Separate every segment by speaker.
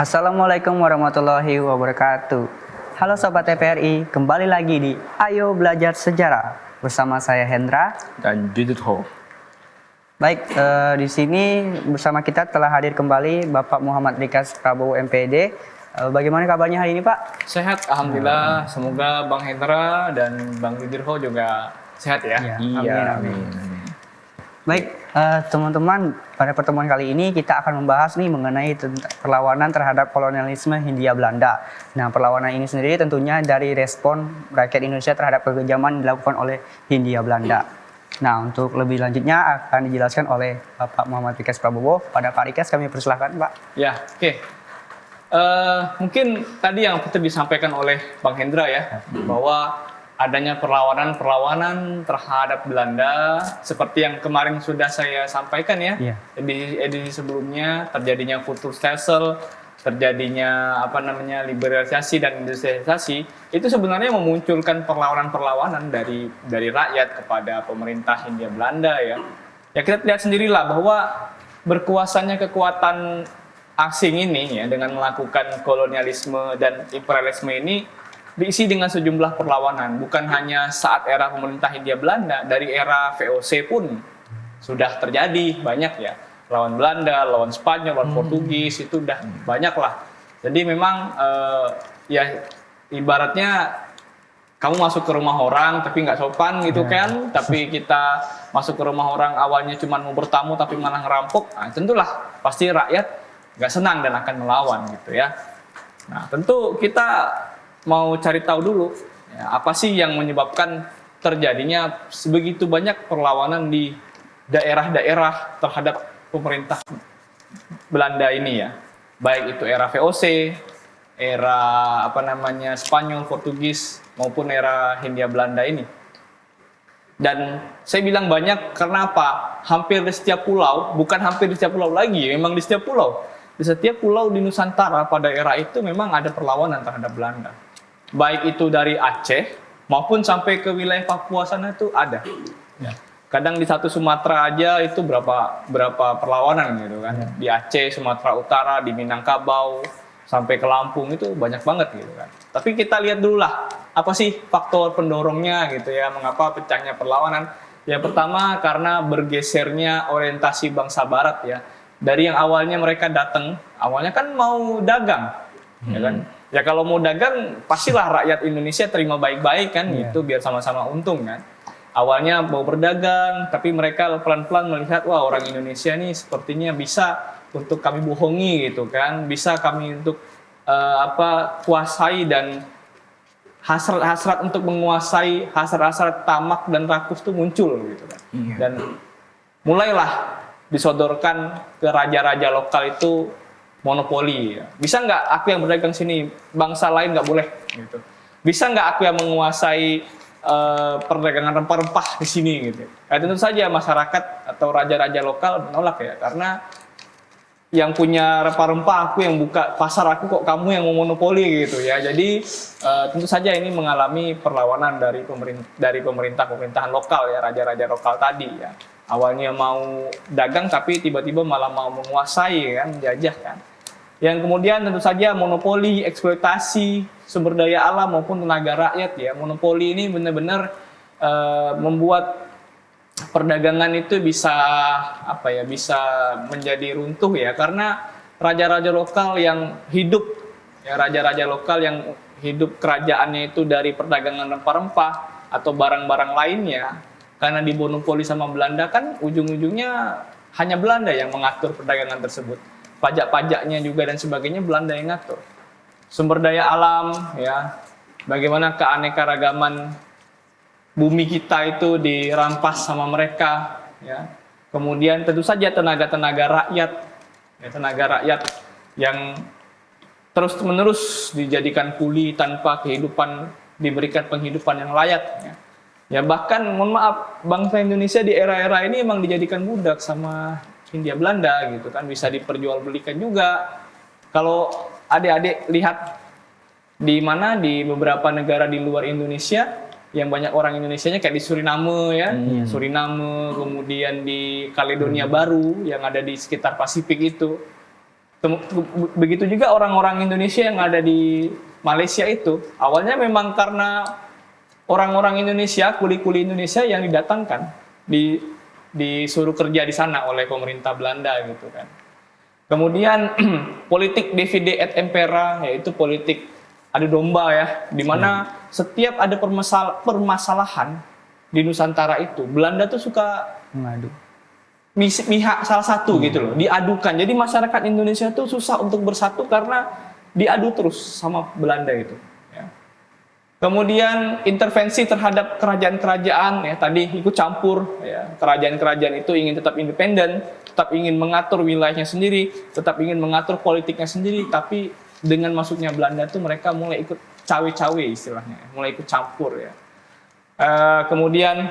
Speaker 1: Assalamualaikum warahmatullahi wabarakatuh. Halo Sobat TVRI, kembali lagi di Ayo Belajar Sejarah bersama saya Hendra
Speaker 2: dan Judith Ho.
Speaker 1: Baik, di sini bersama kita telah hadir kembali Bapak Muhammad Rikas Prabowo MPD. Bagaimana kabarnya hari ini Pak?
Speaker 2: Sehat, alhamdulillah. Semoga Bang Hendra dan Bang Judith Ho juga sehat ya.
Speaker 1: Iya, amin. Baik, teman-teman, pada pertemuan kali ini kita akan membahas nih mengenai perlawanan terhadap kolonialisme Hindia Belanda. Nah, perlawanan ini sendiri tentunya dari respon rakyat Indonesia terhadap kekejaman yang dilakukan oleh Hindia Belanda. Nah, untuk lebih lanjutnya akan dijelaskan oleh Bapak Muhammad Rikas Prabowo. Pada Pak Rikas kami persilahkan, Pak.
Speaker 2: Ya, oke. Mungkin tadi yang seperti disampaikan oleh Bang Hendra ya, bahwa adanya perlawanan terhadap Belanda seperti yang kemarin sudah saya sampaikan ya. Di edisi sebelumnya terjadinya Kulturstelsel, terjadinya liberalisasi dan industrialisasi, itu sebenarnya memunculkan perlawanan dari rakyat kepada pemerintah Hindia Belanda ya. Ya kita lihat sendirilah bahwa berkuasanya kekuatan asing ini ya dengan melakukan kolonialisme dan imperialisme ini diisi dengan sejumlah perlawanan, bukan hanya saat era pemerintah Hindia Belanda, dari era VOC pun sudah terjadi banyak ya, lawan Belanda, lawan Spanyol, lawan Portugis, itu udah banyak lah. Jadi memang ya ibaratnya kamu masuk ke rumah orang tapi nggak sopan gitu kan, tapi kita masuk ke rumah orang awalnya cuma mau bertamu tapi malah ngerampok, nah, tentulah pasti rakyat nggak senang dan akan melawan gitu ya. Nah tentu kita mau cari tahu dulu ya, apa sih yang menyebabkan terjadinya sebegitu banyak perlawanan di daerah-daerah terhadap pemerintah Belanda ini ya, baik itu era VOC, era Spanyol, Portugis maupun era Hindia Belanda ini. Dan saya bilang banyak karena apa? Hampir di setiap pulau, bukan hampir di setiap pulau lagi, memang di setiap pulau. Di setiap pulau di Nusantara pada era itu memang ada perlawanan terhadap Belanda. Baik itu dari Aceh maupun sampai ke wilayah Papua sana itu ada. Ya. Kadang di satu Sumatera aja itu berapa perlawanan gitu kan. Di Aceh, Sumatera Utara, di Minangkabau, sampai ke Lampung itu banyak banget gitu kan. Tapi kita lihat dulu lah, apa sih faktor pendorongnya gitu ya, mengapa pecahnya perlawanan. Yang pertama karena bergesernya orientasi bangsa Barat ya. Dari yang awalnya mereka datang, awalnya kan mau dagang, ya kan? Ya kalau mau dagang, pastilah rakyat Indonesia terima baik-baik kan, itu biar sama-sama untung kan. Awalnya mau berdagang, tapi mereka pelan-pelan melihat, wah orang Indonesia nih sepertinya bisa untuk kami bohongi gitu kan, bisa kami untuk kuasai, dan hasrat-hasrat untuk menguasai, hasrat-hasrat tamak dan rakus itu muncul gitu kan. Dan mulailah disodorkan ke raja-raja lokal itu monopoli. Bisa nggak aku yang berdagang sini, bangsa lain nggak boleh gitu. Bisa nggak aku yang menguasai perdagangan rempah-rempah di sini gitu. Ya, tentu saja masyarakat atau raja-raja lokal menolak ya, karena yang punya rempah-rempah aku yang buka pasar, aku kok kamu yang memonopoli gitu ya. Jadi tentu saja ini mengalami perlawanan dari pemerintahan lokal ya, raja-raja lokal tadi ya. Awalnya mau dagang tapi tiba-tiba malah mau menguasai kan, menjajah kan. Yang kemudian tentu saja monopoli, eksploitasi sumber daya alam maupun tenaga rakyat ya. Monopoli ini benar-benar membuat perdagangan itu bisa bisa menjadi runtuh ya, karena raja-raja lokal yang hidup ya, raja-raja lokal yang hidup kerajaannya itu dari perdagangan rempah-rempah atau barang-barang lainnya. Karena dimonopoli sama Belanda kan ujung-ujungnya hanya Belanda yang mengatur perdagangan tersebut. Pajak-pajaknya juga dan sebagainya Belanda yang ngatur. Sumber daya alam ya, bagaimana keanekaragaman bumi kita itu dirampas sama mereka ya. Kemudian tentu saja tenaga-tenaga rakyat ya, tenaga rakyat yang terus-menerus dijadikan kuli tanpa diberikan penghidupan yang layak ya. Ya bahkan mohon maaf, bangsa Indonesia di era-era ini emang dijadikan budak sama Hindia Belanda gitu kan, bisa diperjualbelikan juga. Kalau adik-adik lihat di beberapa negara di luar Indonesia yang banyak orang Indonesianya kayak di Suriname ya, Suriname, kemudian di Kaledonia Baru yang ada di sekitar Pasifik itu. Begitu juga orang-orang Indonesia yang ada di Malaysia itu, awalnya memang karena orang-orang Indonesia, kuli-kuli Indonesia yang didatangkan, disuruh kerja di sana oleh pemerintah Belanda gitu kan. Kemudian politik divide et impera, yaitu politik adu domba ya, di mana setiap ada permasalahan di Nusantara itu, Belanda tuh suka
Speaker 1: Mengadu.
Speaker 2: pihak salah satu gitu loh, diadukan. Jadi masyarakat Indonesia tuh susah untuk bersatu karena diadu terus sama Belanda itu. Ya. Kemudian intervensi terhadap kerajaan-kerajaan ya tadi ikut campur. Ya. Kerajaan-kerajaan itu ingin tetap independen, tetap ingin mengatur wilayahnya sendiri, tetap ingin mengatur politiknya sendiri. Tapi dengan masuknya Belanda tuh mereka mulai ikut cawe-cawe istilahnya, mulai ikut campur ya. Kemudian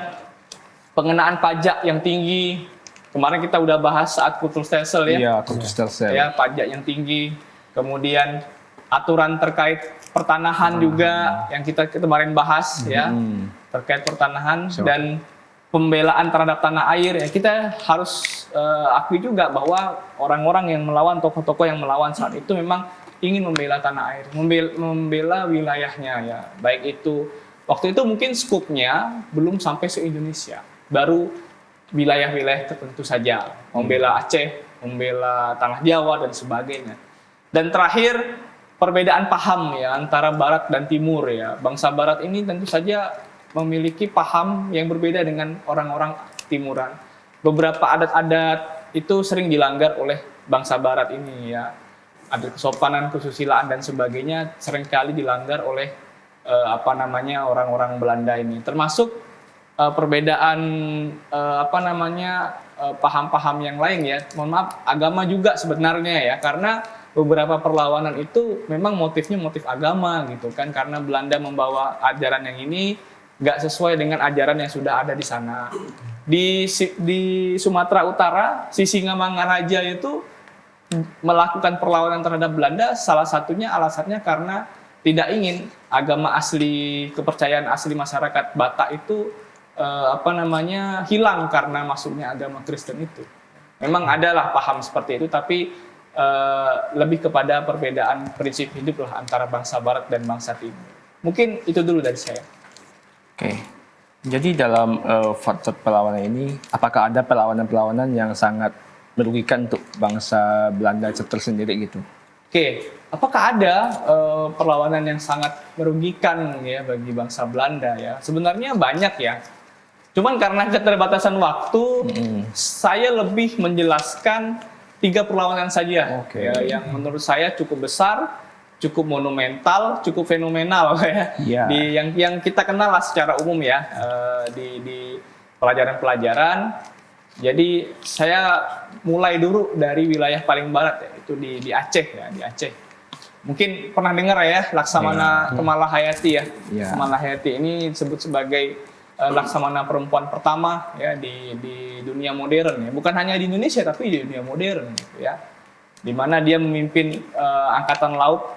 Speaker 2: pengenaan pajak yang tinggi. Kemarin kita udah bahas saat Kulturstelsel ya.
Speaker 3: Iya, Kulturstelsel.
Speaker 2: Ya, pajak yang tinggi. Kemudian aturan terkait pertanahan juga yang kita kemarin bahas ya. Terkait pertanahan dan pembelaan terhadap tanah air ya. Kita harus akui juga bahwa orang-orang yang melawan, tokoh-tokoh yang melawan saat itu memang ingin membela tanah air, membela wilayahnya ya. Baik itu waktu itu mungkin skupnya belum sampai se-Indonesia. Baru wilayah-wilayah tertentu saja, membela Aceh, membela Tanah Jawa dan sebagainya. Dan terakhir perbedaan paham ya antara Barat dan Timur ya. Bangsa Barat ini tentu saja memiliki paham yang berbeda dengan orang-orang Timuran. Beberapa adat-adat itu sering dilanggar oleh bangsa Barat ini ya. Adat kesopanan, kesusilaan dan sebagainya seringkali dilanggar oleh orang-orang Belanda ini. Termasuk perbedaan paham-paham yang lain ya. Mohon maaf, agama juga sebenarnya ya, karena beberapa perlawanan itu memang motifnya motif agama gitu kan, karena Belanda membawa ajaran yang ini nggak sesuai dengan ajaran yang sudah ada di sana. Di Sumatera Utara, Sisingamangaraja itu melakukan perlawanan terhadap Belanda, salah satunya alasannya karena tidak ingin agama asli, kepercayaan asli masyarakat Batak itu hilang karena masuknya agama Kristen itu. Memang adalah paham seperti itu, tapi lebih kepada perbedaan prinsip hidup lah antara bangsa Barat dan bangsa Timur. Mungkin itu dulu dari saya.
Speaker 3: Oke. Jadi dalam fase perlawanan ini, apakah ada perlawanan-perlawanan yang sangat merugikan untuk bangsa Belanda tersendiri gitu?
Speaker 2: Oke, apakah ada perlawanan yang sangat merugikan ya bagi bangsa Belanda ya? Sebenarnya banyak ya. Cuman karena keterbatasan waktu, saya lebih menjelaskan 3 perlawanan saja ya, yang menurut saya cukup besar, cukup monumental, cukup fenomenal ya.
Speaker 3: Yeah.
Speaker 2: Yang kita kenal lah secara umum ya di pelajaran-pelajaran. Jadi saya mulai dulu dari wilayah paling barat ya, itu di Aceh ya, di Aceh. Mungkin pernah dengar ya Laksamana Kemalahayati ya.
Speaker 3: Yeah.
Speaker 2: Kemalahayati ini disebut sebagai laksamana perempuan pertama ya di dunia modern ya, bukan hanya di Indonesia tapi di dunia modern gitu ya, di mana dia memimpin angkatan laut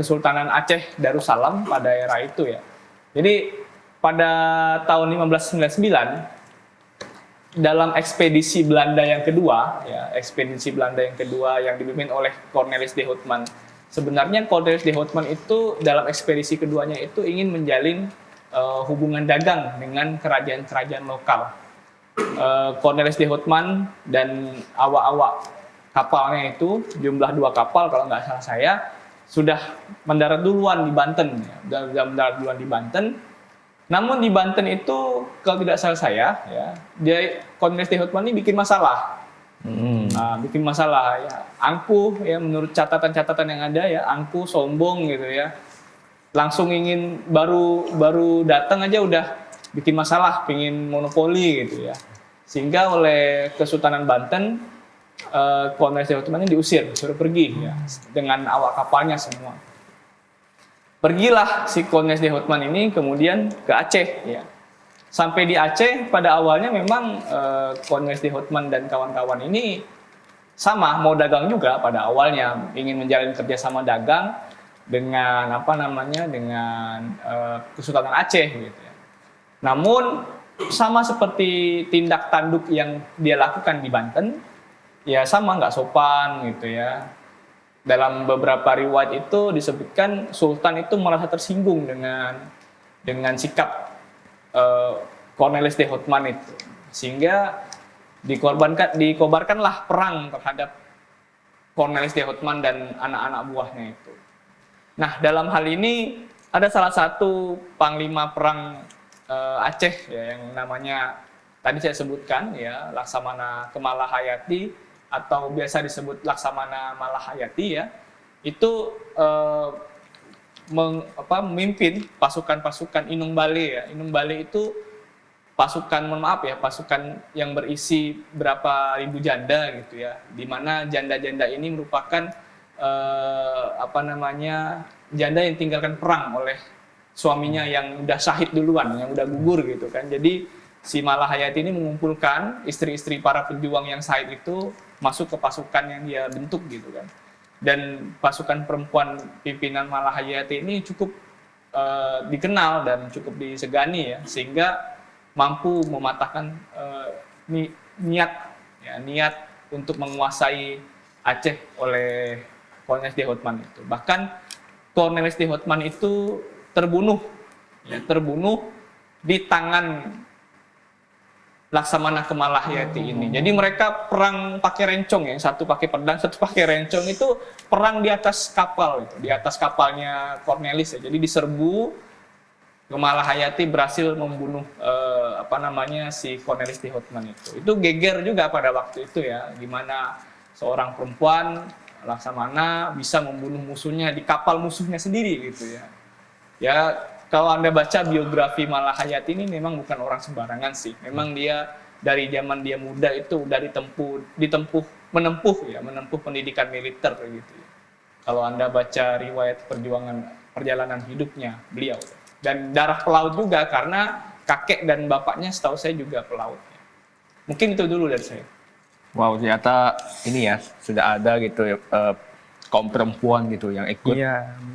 Speaker 2: Kesultanan Aceh Darussalam pada era itu ya. Jadi pada tahun 1599 dalam ekspedisi Belanda yang kedua ya, ekspedisi Belanda yang kedua yang dipimpin oleh Cornelis de Houtman. Sebenarnya Cornelis de Houtman itu dalam ekspedisi keduanya itu ingin menjalin hubungan dagang dengan kerajaan-kerajaan lokal. Cornelis de Houtman dan awak-awak kapalnya itu, jumlah 2 kapal kalau nggak salah saya, sudah mendarat duluan di Banten. Sudah mendarat duluan di Banten. Namun di Banten itu, kalau tidak salah saya, ya, Cornelis de Houtman ini bikin masalah. Bikin masalah ya, angkuh ya, menurut catatan-catatan yang ada ya, angkuh, sombong gitu ya. Langsung ingin baru datang aja udah bikin masalah, pingin monopoli gitu ya. Sehingga oleh Kesultanan Banten, Cornelis de Houtman ini diusir, disuruh pergi ya, dengan awak kapalnya semua. Pergilah si Cornelis de Houtman ini kemudian ke Aceh ya. Sampai di Aceh pada awalnya memang Cornelis de Houtman dan kawan-kawan ini sama mau dagang juga pada awalnya, ingin menjalin kerjasama dagang dengan dengan Kesultanan Aceh gitu ya. Namun sama seperti tindak tanduk yang dia lakukan di Banten, ya sama, nggak sopan gitu ya. Dalam beberapa riwayat itu disebutkan Sultan itu merasa tersinggung dengan sikap Cornelis de Houtman itu, sehingga dikobarkanlah perang terhadap Cornelis de Houtman dan anak-anak buahnya itu. Nah, dalam hal ini ada salah satu panglima perang Aceh ya, yang namanya tadi saya sebutkan ya, Laksamana Kemalahayati atau biasa disebut Laksamana Malahayati ya. Itu memimpin pasukan-pasukan Inung Bale ya. Inung Bale itu pasukan yang berisi berapa ribu janda gitu ya, di mana janda-janda ini merupakan janda yang tinggalkan perang oleh suaminya yang udah syahid duluan, yang udah gugur gitu kan. Jadi si Malahayati ini mengumpulkan istri-istri para pejuang yang syahid itu masuk ke pasukan yang dia bentuk gitu kan. Dan pasukan perempuan pimpinan Malahayati ini cukup dikenal dan cukup disegani ya, sehingga mampu mematahkan niat untuk menguasai Aceh oleh Cornelis de Houtman itu. Bahkan Cornelis de Houtman itu terbunuh di tangan Laksamana Kemalahayati ini. Jadi mereka perang pakai rencong ya, satu pakai pedang, satu pakai rencong, itu perang di atas kapal itu, di atas kapalnya Cornelis ya. Jadi diserbu, Kemalahayati berhasil membunuh si Cornelis de Houtman itu. Itu geger juga pada waktu itu ya, gimana seorang perempuan Laksamana bisa membunuh musuhnya di kapal musuhnya sendiri gitu ya. Ya, kalau Anda baca biografi Malahayati ini memang bukan orang sembarangan sih. Memang dia dari zaman dia muda itu udah menempuh pendidikan militer gitu ya. Kalau Anda baca riwayat perjalanan hidupnya beliau. Dan darah pelaut juga, karena kakek dan bapaknya setahu saya juga pelaut. Mungkin itu dulu dari saya.
Speaker 3: Wow, ternyata ini ya sudah ada gitu ya, kaum perempuan gitu yang ikut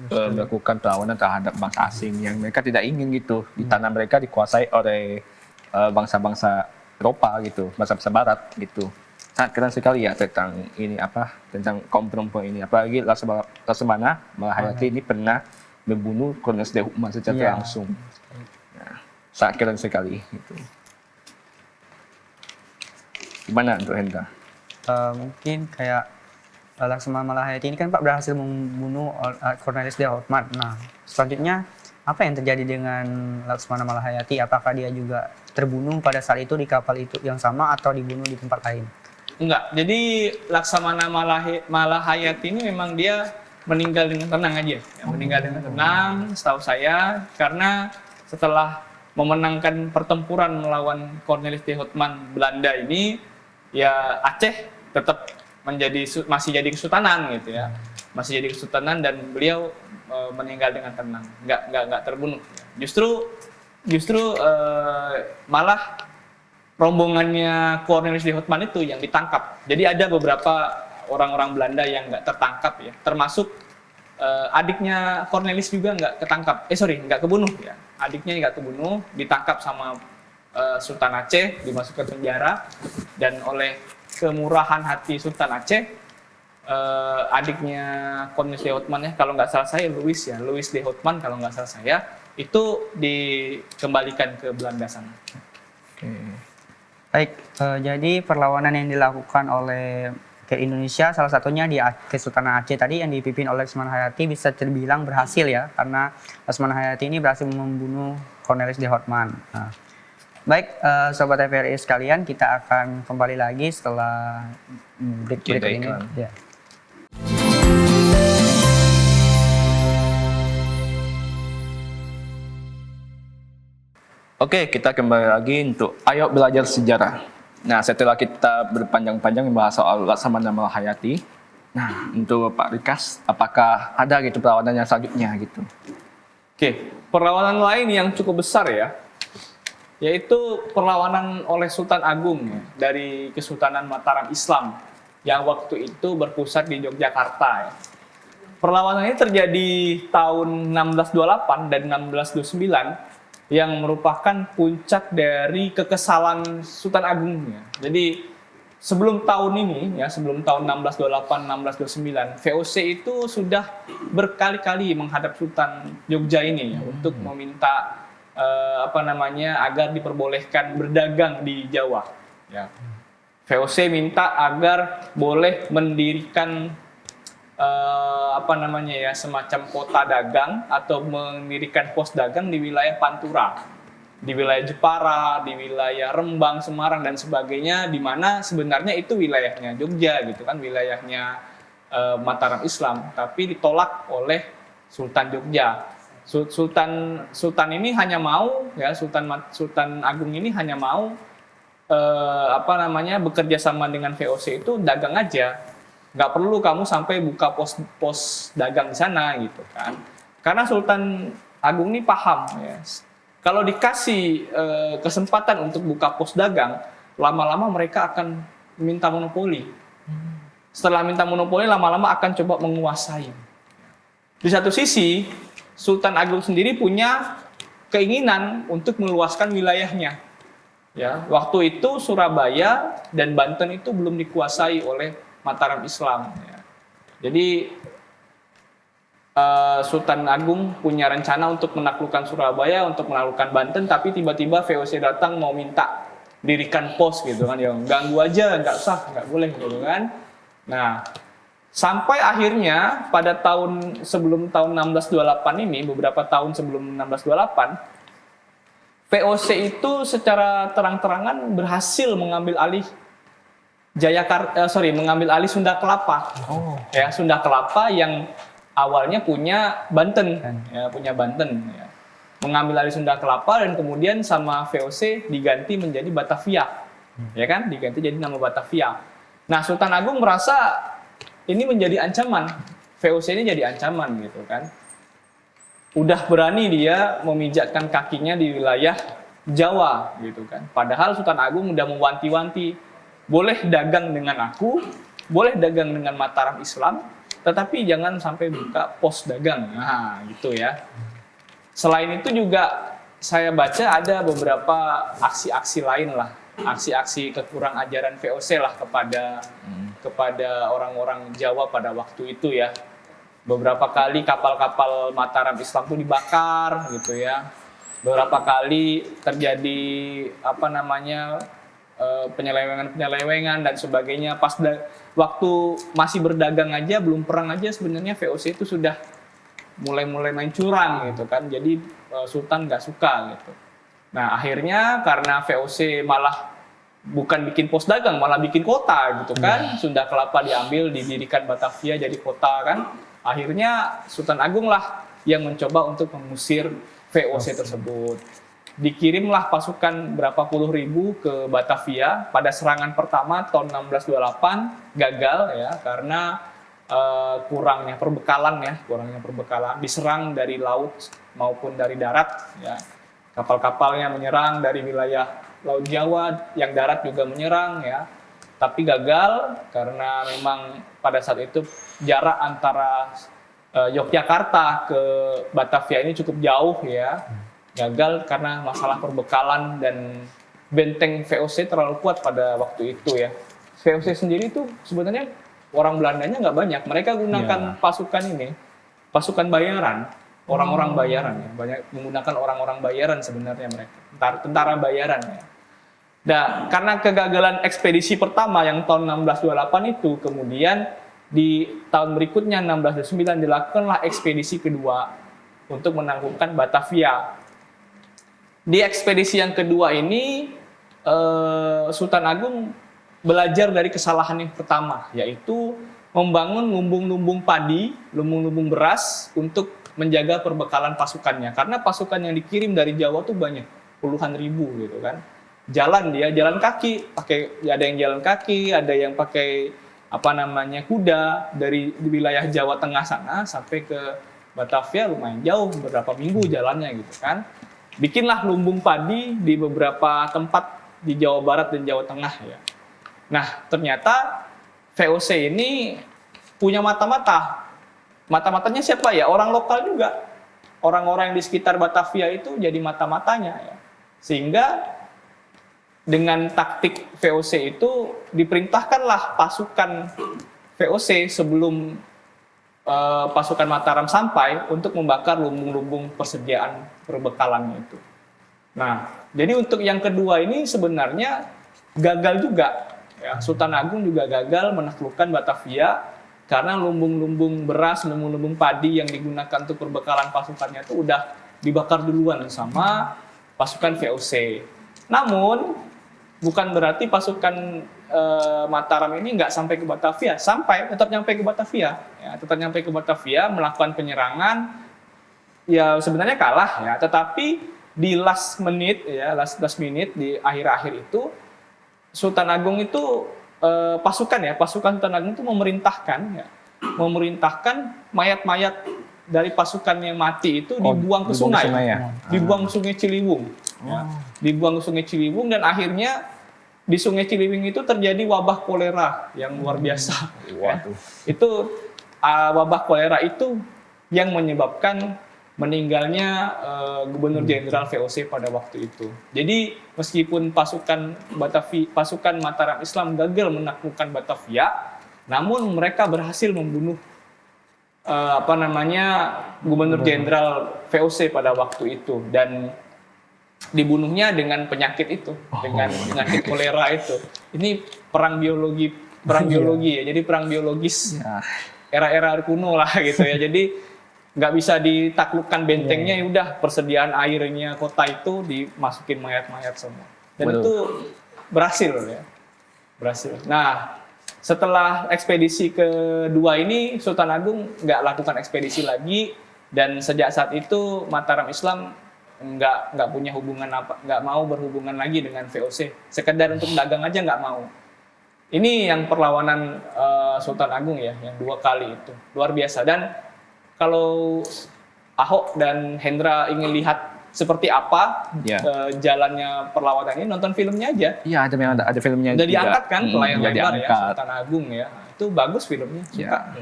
Speaker 3: melakukan perlawanan terhadap bangsa asing yang mereka tidak ingin gitu di tanah mereka dikuasai oleh bangsa-bangsa Eropa gitu, bangsa-bangsa Barat gitu. Sangat keren sekali ya tentang kaum perempuan ini. Apalagi Laksamana Malahayati ini pernah membunuh Cornelis de Houtman secara langsung. Nah, sangat keren sekali gitu. Gimana untuk Hendra?
Speaker 1: Mungkin kayak Laksamana Malahayati ini kan Pak berhasil membunuh Cornelis de Houtman. Nah, selanjutnya apa yang terjadi dengan Laksamana Malahayati? Apakah dia juga terbunuh pada saat itu di kapal itu yang sama atau dibunuh di tempat lain?
Speaker 2: Enggak. Jadi Laksamana Malahayati ini memang dia meninggal dengan tenang aja. Meninggal dengan tenang, setahu saya, karena setelah memenangkan pertempuran melawan Cornelis de Houtman Belanda ini, ya Aceh tetap masih jadi kesultanan gitu ya, masih jadi kesultanan, dan beliau meninggal dengan tenang, nggak terbunuh. Justru malah rombongannya Cornelis de Houtman itu yang ditangkap. Jadi ada beberapa orang-orang Belanda yang nggak tertangkap ya, termasuk adiknya Cornelis juga nggak kebunuh ya. Adiknya nggak kebunuh, ditangkap sama Sultan Aceh, dimasukkan ke penjara, dan oleh kemurahan hati Sultan Aceh, adiknya Cornelis de Houtman ya, kalau nggak salah saya Louis de Houtman kalau nggak salah saya, itu dikembalikan ke Belanda sana.
Speaker 1: Baik, jadi perlawanan yang dilakukan oleh Indonesia salah satunya di Kesultanan Aceh tadi yang dipimpin oleh Laksamana Hayati bisa terbilang berhasil ya, karena Laksamana Hayati ini berhasil membunuh Cornelis de Houtman. Nah, baik, Sobat TVRI sekalian, kita akan kembali lagi setelah break ini. Ya.
Speaker 3: Oke, kita kembali lagi untuk Ayo Belajar Sejarah. Nah, setelah kita berpanjang-panjang membahas soal Laksamana Malahayati, nah untuk Pak Rikas, apakah ada gitu perlawanan yang selanjutnya gitu?
Speaker 2: Oke, perlawanan lain yang cukup besar ya, yaitu perlawanan oleh Sultan Agung ya, dari Kesultanan Mataram Islam yang waktu itu berpusat di Yogyakarta ya. Perlawanan ini terjadi tahun 1628 dan 1629 yang merupakan puncak dari kekesalan Sultan Agungnya. Jadi sebelum tahun ini ya, sebelum tahun 1628 1629, VOC itu sudah berkali-kali menghadap Sultan Jogja ini ya, untuk meminta agar diperbolehkan berdagang di Jawa ya. VOC minta agar boleh mendirikan semacam kota dagang atau mendirikan pos dagang di wilayah Pantura, di wilayah Jepara, di wilayah Rembang, Semarang dan sebagainya, di mana sebenarnya itu wilayahnya Jogja gitu kan, wilayahnya Mataram Islam, tapi ditolak oleh Sultan Jogja. Sultan ini hanya mau ya, Sultan Agung ini hanya mau bekerja sama dengan VOC itu dagang aja. Nggak perlu kamu sampai buka pos dagang di sana gitu kan. Karena Sultan Agung ini paham ya, kalau dikasih kesempatan untuk buka pos dagang, lama-lama mereka akan minta monopoli. Setelah minta monopoli, lama-lama akan coba menguasai. Di satu sisi, Sultan Agung sendiri punya keinginan untuk meluaskan wilayahnya. Ya, waktu itu Surabaya dan Banten itu belum dikuasai oleh Mataram Islam ya. Jadi Sultan Agung punya rencana untuk menaklukkan Surabaya, untuk menaklukkan Banten, tapi tiba-tiba VOC datang mau minta dirikan pos gitu kan, ya ganggu aja, nggak usah, nggak boleh gitu kan. Nah, sampai akhirnya pada sebelum tahun 1628 ini, beberapa tahun sebelum 1628, VOC itu secara terang-terangan berhasil mengambil alih mengambil alih Sunda Kelapa. Ya, Sunda Kelapa yang awalnya punya Banten, ya, ya. Mengambil alih Sunda Kelapa dan kemudian sama VOC diganti menjadi Batavia. Ya kan? Diganti jadi nama Batavia. Nah, Sultan Agung merasa ini menjadi ancaman. VOC ini jadi ancaman gitu kan. Udah berani dia memijakkan kakinya di wilayah Jawa gitu kan. Padahal Sultan Agung udah mewanti-wanti, boleh dagang dengan aku, boleh dagang dengan Mataram Islam, tetapi jangan sampai buka pos dagang. Nah, gitu ya. Selain itu juga saya baca ada beberapa aksi-aksi lain lah, aksi-aksi kekurang ajaran VOC lah kepada orang-orang Jawa pada waktu itu ya. Beberapa kali kapal-kapal Mataram Islam itu dibakar gitu ya. Beberapa kali terjadi penyelewengan dan sebagainya. Waktu masih berdagang aja, belum perang aja, sebenarnya VOC itu sudah mulai main curang gitu kan. Jadi Sultan nggak suka gitu. Nah, akhirnya karena VOC malah bukan bikin pos dagang, malah bikin kota gitu kan. Sunda Kelapa diambil, didirikan Batavia jadi kota kan. Akhirnya Sultan Agung lah yang mencoba untuk mengusir VOC tersebut. Dikirimlah pasukan berapa puluh ribu ke Batavia. Pada serangan pertama tahun 1628 gagal ya, karena kurangnya perbekalan. Diserang dari laut maupun dari darat ya. Kapal-kapalnya menyerang dari wilayah Laut Jawa, yang darat juga menyerang ya. Tapi gagal karena memang pada saat itu jarak antara Yogyakarta ke Batavia ini cukup jauh ya. Gagal karena masalah perbekalan dan benteng VOC terlalu kuat pada waktu itu ya. VOC sendiri itu sebenarnya orang Belandanya nggak banyak. Mereka gunakan pasukan bayaran, orang-orang bayaran ya. Banyak menggunakan orang-orang bayaran sebenarnya mereka, tentara bayaran ya. Nah, karena kegagalan ekspedisi pertama yang tahun 1628 itu, kemudian di tahun berikutnya 1629 dilakukanlah ekspedisi kedua untuk menaklukkan Batavia. Di ekspedisi yang kedua ini Sultan Agung belajar dari kesalahan yang pertama, yaitu membangun lumbung-lumbung padi, lumbung-lumbung beras untuk menjaga perbekalan pasukannya. Karena pasukan yang dikirim dari Jawa tuh banyak, puluhan ribu gitu kan. Jalan kaki, ada yang jalan kaki, ada yang pakai kuda dari wilayah Jawa Tengah sana sampai ke Batavia lumayan jauh, beberapa minggu jalannya gitu kan. Bikinlah lumbung padi di beberapa tempat di Jawa Barat dan Jawa Tengah ya. Nah, ternyata VOC ini punya mata-mata. Mata-matanya siapa ya? Orang lokal juga. Orang-orang yang di sekitar Batavia itu jadi mata-matanya ya. Sehingga dengan taktik VOC itu diperintahkanlah pasukan VOC sebelum pasukan Mataram sampai untuk membakar lumbung-lumbung persediaan perbekalannya itu. Nah, jadi untuk yang kedua ini sebenarnya gagal juga. Ya, Sultan Agung juga gagal menaklukkan Batavia karena lumbung-lumbung beras, lumbung-lumbung padi yang digunakan untuk perbekalan pasukannya itu udah dibakar duluan sama pasukan VOC. Namun bukan berarti pasukan Mataram ini nggak sampai ke Batavia, tetap nyampe ke Batavia, ya, tetap nyampe ke Batavia melakukan penyerangan, ya sebenarnya kalah ya, tetapi di last minute di akhir-akhir itu Sultan Agung itu pasukan Sultan Agung itu memerintahkan mayat-mayat dari pasukan yang mati itu dibuang ke sungai, dibuang ke Sungai Ciliwung, dibuang ke Sungai Ciliwung dan akhirnya di Sungai Ciliwung itu terjadi wabah kolera yang luar biasa. Itu wabah kolera itu yang menyebabkan meninggalnya Gubernur Jenderal VOC pada waktu itu. Jadi meskipun pasukan Mataram Islam gagal menaklukkan Batavia, namun mereka berhasil membunuh Gubernur Jenderal VOC pada waktu itu dan dibunuhnya dengan penyakit itu, dengan penyakit kolera itu. Ini perang biologi ya. Jadi perang biologis era-era kuno lah gitu ya. Jadi nggak bisa ditaklukkan bentengnya, ya udah persediaan airnya kota itu dimasukin mayat-mayat semua. Dan itu berhasil ya. Berhasil. Nah, setelah ekspedisi kedua ini Sultan Agung nggak lakukan ekspedisi lagi dan sejak saat itu Mataram Islam nggak punya hubungan nggak mau berhubungan lagi dengan VOC, sekedar untuk dagang aja nggak mau. Ini yang perlawanan Sultan Agung ya, yang 2 kali itu luar biasa. Dan kalau Ahok dan Hendra ingin lihat seperti apa jalannya perlawanan ini, nonton filmnya aja.
Speaker 3: Iya, ada filmnya.
Speaker 2: Udah diangkat kan ke layar lebar ya, Sultan Agung ya. Itu bagus filmnya. Suka.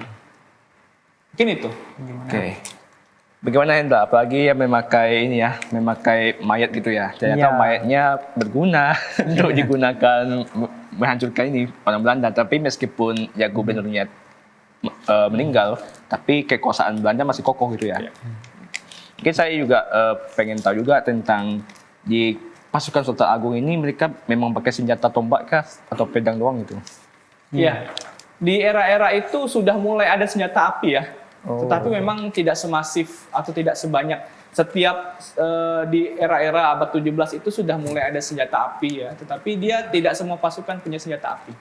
Speaker 2: Mungkin itu.
Speaker 3: Oke. Bagaimana Hendra? Apalagi yang memakai mayat gitu ya. Ternyata mayatnya berguna untuk digunakan menghancurkan ini orang Belanda. Tapi meskipun ya gubernurnya meninggal, tapi kekuasaan Belanda masih kokoh gitu ya. Mungkin saya juga pengen tahu juga tentang di pasukan Sultan Agung ini, mereka memang pakai senjata tombak kah atau pedang doang gitu?
Speaker 2: Iya. Di era-era itu sudah mulai ada senjata api ya. Tetapi memang tidak semasif atau tidak sebanyak. Setiap di era-era abad 17 itu sudah mulai ada senjata api ya. Tetapi dia tidak semua pasukan punya senjata api.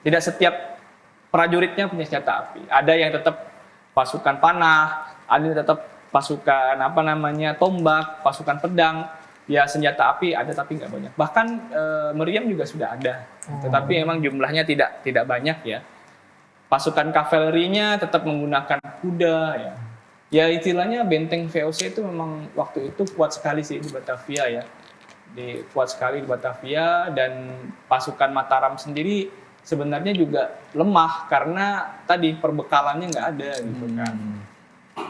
Speaker 2: Tidak setiap prajuritnya punya senjata api. Ada yang tetap pasukan panah, ada yang tetap pasukan tombak, pasukan pedang. Ya senjata api ada tapi nggak banyak. Bahkan meriam juga sudah ada. Tetapi memang jumlahnya tidak banyak ya. Pasukan kavalerinya tetap menggunakan kuda ya. Ya istilahnya benteng VOC itu memang waktu itu kuat sekali sih di Batavia ya. Kuat sekali di Batavia, dan pasukan Mataram sendiri sebenarnya juga lemah karena tadi perbekalannya nggak ada gitu kan.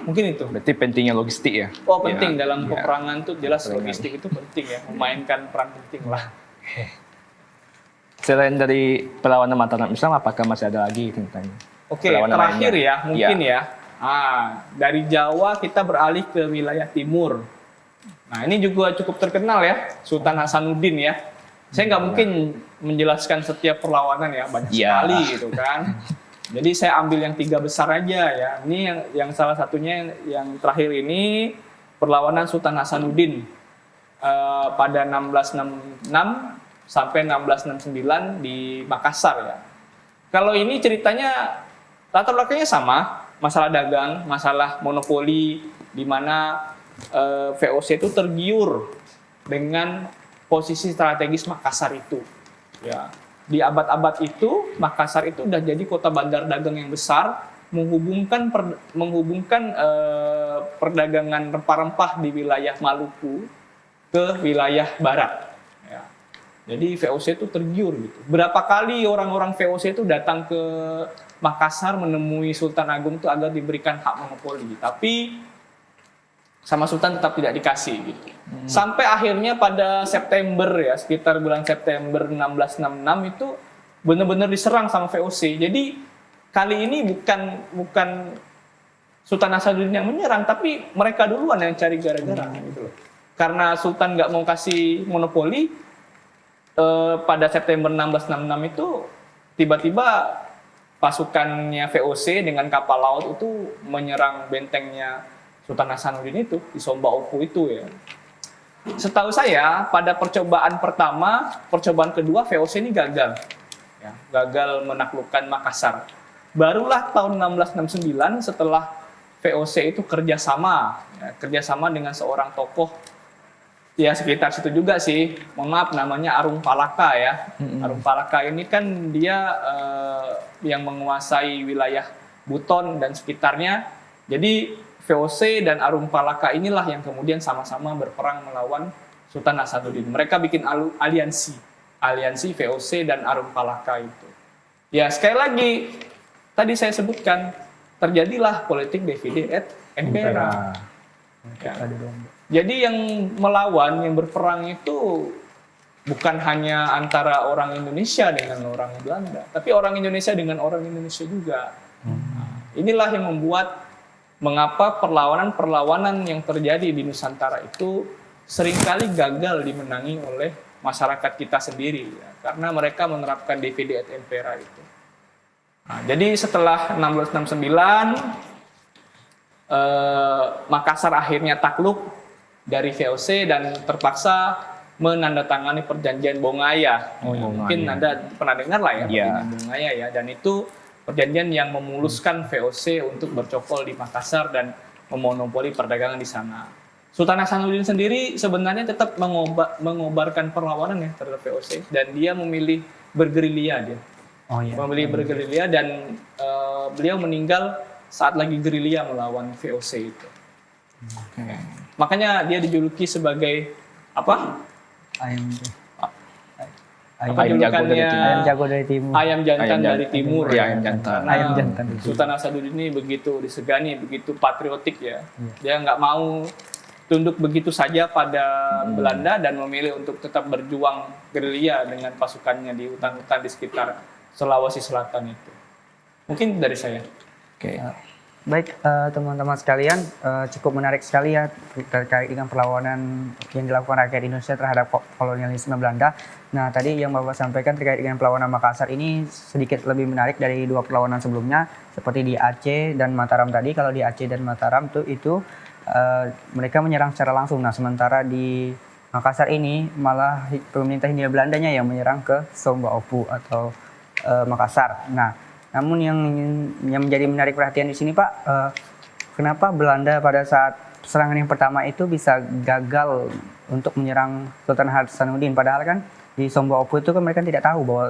Speaker 2: Mungkin itu.
Speaker 3: Berarti pentingnya logistik ya?
Speaker 2: Oh penting dalam peperangan tuh jelas logistik itu penting ya, memainkan peran penting lah.
Speaker 3: Selain dari perlawanan Mataram Islam, apakah masih ada lagi tentang
Speaker 2: terakhir ya, mungkin ya. Dari Jawa kita beralih ke wilayah timur. Nah ini juga cukup terkenal ya, Sultan Hasanuddin ya. Saya nggak mungkin menjelaskan setiap perlawanan ya, banyak sekali gitu kan. Jadi saya ambil yang 3 besar aja ya. Ini yang salah satunya yang terakhir ini perlawanan Sultan Hasanuddin pada 1666 sampai 1669 di Makassar ya. Kalau ini ceritanya latar belakangnya sama, masalah dagang, masalah monopoli, di mana VOC itu tergiur dengan posisi strategis Makassar itu. Ya, di abad-abad itu Makassar itu udah jadi kota bandar dagang yang besar, menghubungkan perdagangan rempah-rempah di wilayah Maluku ke wilayah barat. Ya. Jadi VOC itu tergiur gitu. Berapa kali orang-orang VOC itu datang ke Makassar menemui Sultan Agung itu agar diberikan hak monopoli. Tapi sama Sultan tetap tidak dikasih gitu. Sampai akhirnya pada September ya, sekitar bulan September 1666 itu benar-benar diserang sama VOC. Jadi kali ini bukan Sultan Hasanuddin yang menyerang, tapi mereka duluan yang cari gara-gara gitu loh. Karena Sultan nggak mau kasih monopoli, pada September 1666 itu tiba-tiba pasukannya VOC dengan kapal laut itu menyerang bentengnya Sultan Hasanuddin itu di Somba Opu itu ya. Setahu saya pada percobaan pertama, percobaan kedua VOC ini gagal, ya, gagal menaklukkan Makassar. Barulah tahun 1669 setelah VOC itu kerjasama dengan seorang tokoh, ya sekitar situ juga sih, mohon maaf namanya Arung Palaka ya. Arung Palaka ini kan dia yang menguasai wilayah Buton dan sekitarnya. Jadi VOC dan Arung Palaka inilah yang kemudian sama-sama berperang melawan Sultan Hasanuddin. Mereka bikin aliansi VOC dan Arung Palaka itu. Ya sekali lagi, tadi saya sebutkan, terjadilah politik divide et impera. Ya. Jadi yang melawan, yang berperang itu bukan hanya antara orang Indonesia dengan orang Belanda, tapi orang Indonesia dengan orang Indonesia juga. Nah, inilah yang membuat mengapa perlawanan-perlawanan yang terjadi di Nusantara itu seringkali gagal dimenangi oleh masyarakat kita sendiri, ya, karena mereka menerapkan divide et impera itu. Nah, jadi setelah 1669, Makassar akhirnya takluk dari VOC dan terpaksa menandatangani perjanjian Bongaya. Mungkin Anda pernah dengar lah ya, perjanjian Bongaya ya, dan itu perjanjian yang memuluskan VOC untuk bercokol di Makassar dan memonopoli perdagangan di sana. Sultan Hasanuddin sendiri sebenarnya tetap mengobarkan perlawanan ya terhadap VOC, dan dia memilih bergerilya dia. Memilih bergerilya dan beliau meninggal saat lagi gerilya melawan VOC itu. Makanya dia dijuluki sebagai apa?
Speaker 1: Ayam jago dari timur.
Speaker 2: Ayam jantan dari timur.
Speaker 3: Ya, ayam jantan.
Speaker 1: Ayam jantan.
Speaker 2: Sultan Hasanuddin ini begitu disegani, begitu patriotik ya. Dia nggak mau tunduk begitu saja pada Belanda dan memilih untuk tetap berjuang gerilya dengan pasukannya di hutan-hutan di sekitar Sulawesi Selatan itu. Mungkin dari saya.
Speaker 1: Oke. Baik, teman-teman sekalian, cukup menarik sekali ya terkait dengan perlawanan yang dilakukan rakyat Indonesia terhadap kolonialisme Belanda. Nah, tadi yang Bapak sampaikan terkait dengan perlawanan Makassar ini sedikit lebih menarik dari dua perlawanan sebelumnya, seperti di Aceh dan Mataram tadi. Kalau di Aceh dan Mataram itu mereka menyerang secara langsung. Nah, sementara di Makassar ini malah pemerintah Hindia Belandanya yang menyerang ke Somba Opu atau Makassar. Nah, namun yang menjadi menarik perhatian di sini Pak, kenapa Belanda pada saat serangan yang pertama itu bisa gagal untuk menyerang Sultan Hasanuddin, padahal kan di Somba Opu itu kan mereka tidak tahu bahwa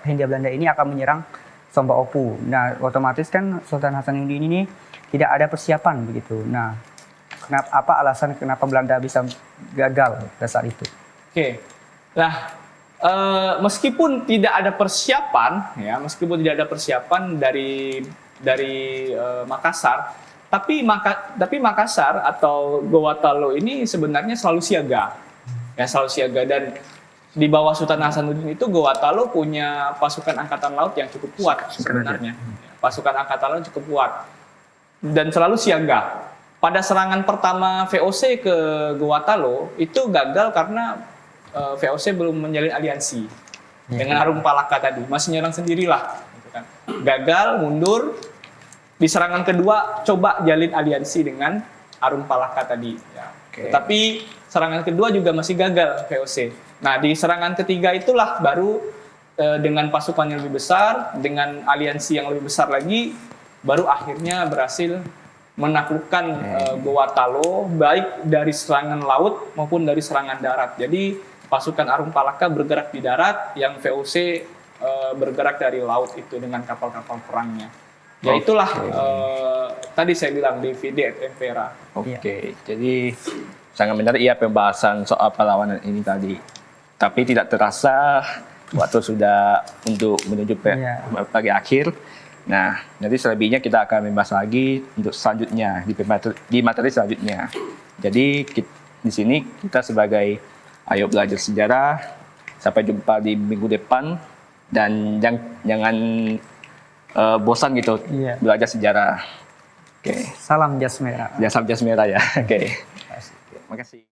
Speaker 1: Hindia Belanda ini akan menyerang Somba Opu. Nah, otomatis kan Sultan Hasanuddin ini tidak ada persiapan begitu. Nah, apa alasan kenapa Belanda bisa gagal pada saat itu?
Speaker 2: Oke. Nah, meskipun tidak ada persiapan dari Makassar, tapi Makassar atau Gorontalo ini sebenarnya selalu siaga, dan di bawah Sultan Hasanuddin itu Gorontalo punya pasukan angkatan laut yang cukup kuat sebenarnya, pasukan angkatan laut cukup kuat dan selalu siaga. Pada serangan pertama VOC ke Gorontalo itu gagal karena VOC belum menjalin aliansi dengan Arung Palaka tadi, masih nyerang sendirilah, gitu kan. Gagal, mundur. Di serangan kedua coba jalin aliansi dengan Arung Palaka tadi. Ya. Tapi serangan kedua juga masih gagal VOC. Nah di serangan ketiga itulah baru dengan pasukan yang lebih besar, dengan aliansi yang lebih besar lagi, baru akhirnya berhasil menaklukkan Gorontalo baik dari serangan laut maupun dari serangan darat. Jadi pasukan Arung Palaka bergerak di darat, yang VOC bergerak dari laut itu dengan kapal-kapal perangnya. Ya itulah tadi saya bilang divide et impera.
Speaker 3: Oke. Jadi sangat menarik ya pembahasan soal perlawanan ini tadi. Tapi tidak terasa waktu sudah untuk menuju pagi akhir. Nah, nanti selebihnya kita akan membahas lagi untuk selanjutnya di materi selanjutnya. Jadi di sini kita sebagai Ayo Belajar Sejarah, sampai jumpa di minggu depan, dan jangan bosan gitu belajar sejarah. Oke.
Speaker 1: Salam jas merah.
Speaker 3: Salam jas merah ya. Oke. Terima kasih.